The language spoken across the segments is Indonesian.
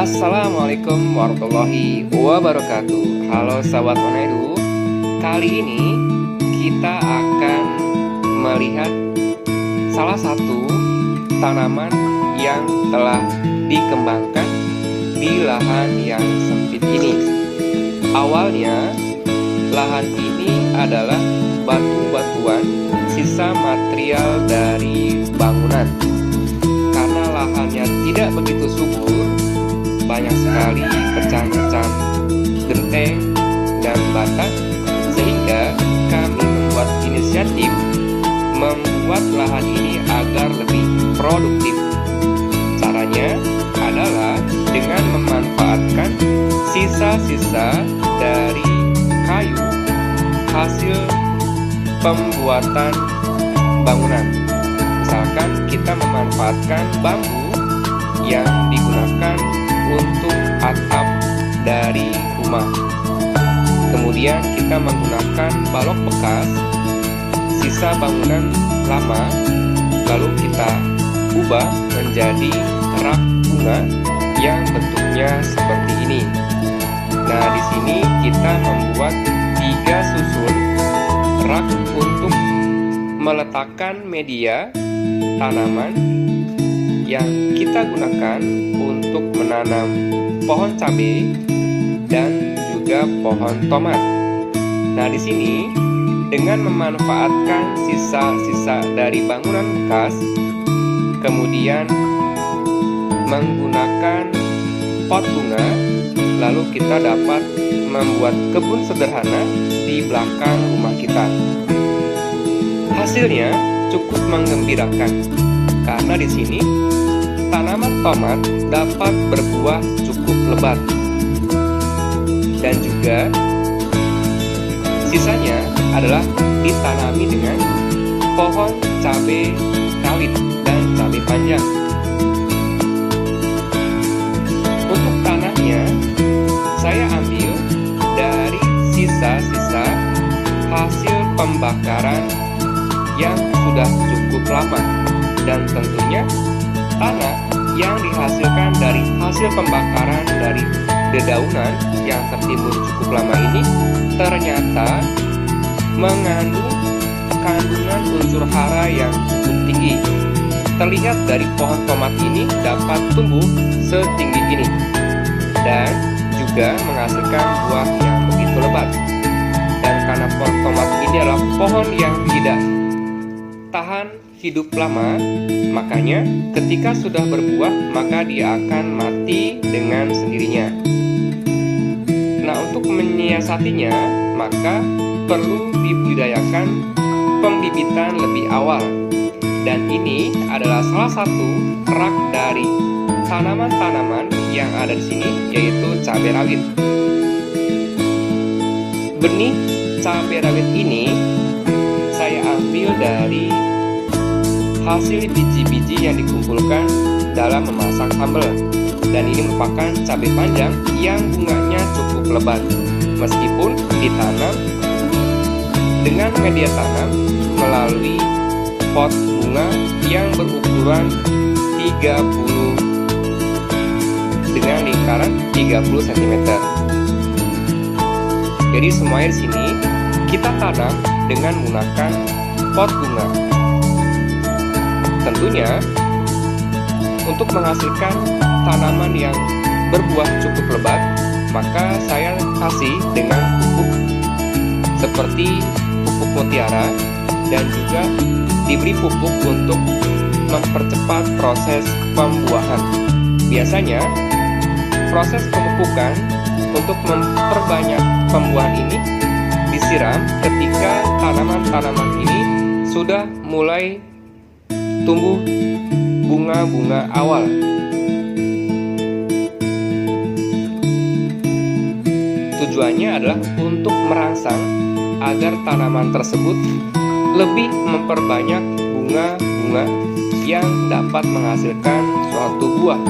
Assalamualaikum warahmatullahi wabarakatuh. Halo sahabat Monedu. Kali ini kita akan melihat salah satu tanaman yang telah dikembangkan di lahan yang sempit ini. Awalnya lahan ini adalah batu-batuan sisa material dari bangunan. Karena lahannya tidak begitu subur, banyak sekali pecahan-pecahan genteng dan bata, sehingga kami membuat inisiatif membuat lahan ini agar lebih produktif. Caranya adalah dengan memanfaatkan sisa-sisa dari kayu hasil pembuatan bangunan. Misalkan kita memanfaatkan bambu yang digunakan untuk atap dari rumah. Kemudian kita menggunakan balok bekas sisa bangunan lama, lalu kita ubah menjadi rak bunga yang bentuknya seperti ini. Nah, di sini kita membuat 3 susun rak untuk meletakkan media tanaman yang kita gunakan untuk menanam pohon cabai dan juga pohon tomat. Nah, di sini dengan memanfaatkan sisa-sisa dari bangunan bekas, kemudian menggunakan pot bunga, lalu kita dapat membuat kebun sederhana di belakang rumah kita. Hasilnya cukup menggembirakan karena di sini tanaman tomat dapat berbuah cukup lebat, dan juga sisanya adalah ditanami dengan pohon cabai rawit dan cabai panjang. Untuk tanahnya saya ambil dari sisa-sisa hasil pembakaran yang sudah cukup lama, dan tentunya tanah yang dihasilkan dari hasil pembakaran dari dedaunan yang tertimbun cukup lama ini ternyata mengandung kandungan unsur hara yang cukup tinggi. Terlihat dari pohon tomat ini dapat tumbuh setinggi ini dan juga menghasilkan buah yang begitu lebat. Dan karena pohon tomat ini adalah pohon yang tidak tahan hidup lama, makanya ketika sudah berbuah maka dia akan mati dengan sendirinya. Nah, untuk menyiasatinya maka perlu dibudidayakan pembibitan lebih awal, dan ini adalah salah satu rak dari tanaman-tanaman yang ada di sini, yaitu cabai rawit. Benih cabai rawit ini saya ambil dari hasil biji-biji yang dikumpulkan dalam memasak sambal, dan ini merupakan cabai panjang yang bunganya cukup lebat meskipun ditanam dengan media tanam melalui pot bunga yang berukuran 30 dengan lingkaran 30 cm. Jadi semuanya di sini kita tanam dengan menggunakan pot bunga. Tentunya untuk menghasilkan tanaman yang berbuah cukup lebat, maka saya kasih dengan pupuk seperti pupuk mutiara, dan juga diberi pupuk untuk mempercepat proses pembuahan. Biasanya proses pemupukan untuk memperbanyak pembuahan ini disiram ketika tanaman-tanaman ini sudah mulai tumbuh bunga-bunga awal. Tujuannya adalah untuk merangsang agar tanaman tersebut lebih memperbanyak bunga-bunga yang dapat menghasilkan suatu buah,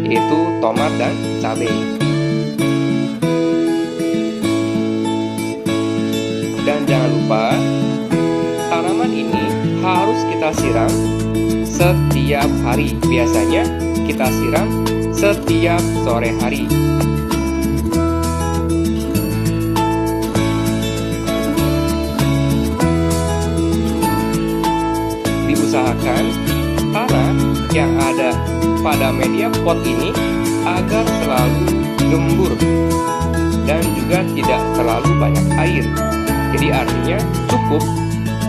yaitu tomat dan cabai. Dan jangan lupa, tanaman ini harus kita siram setiap hari. Biasanya kita siram setiap sore hari. Diusahakan tanah yang ada pada media pot ini agar selalu gembur dan juga tidak terlalu banyak air. Jadi artinya cukup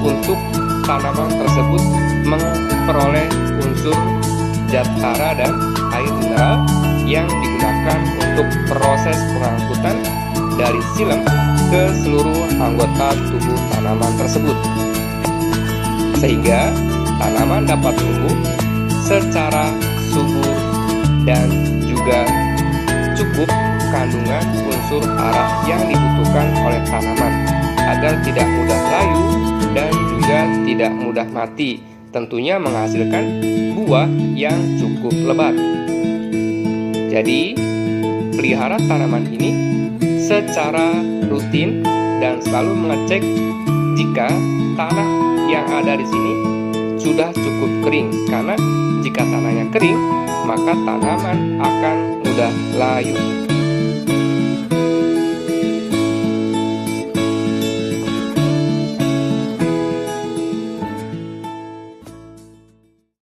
untuk tanaman tersebut memperoleh unsur zat hara dan air mineral yang digunakan untuk proses pengangkutan dari silem ke seluruh anggota tubuh tanaman tersebut, sehingga tanaman dapat tumbuh secara subur dan juga cukup kandungan unsur hara yang dibutuhkan oleh tanaman agar tidak mudah layu dan juga tidak mudah mati, tentunya menghasilkan buah yang cukup lebat. Jadi, pelihara tanaman ini secara rutin dan selalu mengecek jika tanah yang ada di sini sudah cukup kering, karena jika tanahnya kering maka tanaman akan mudah layu.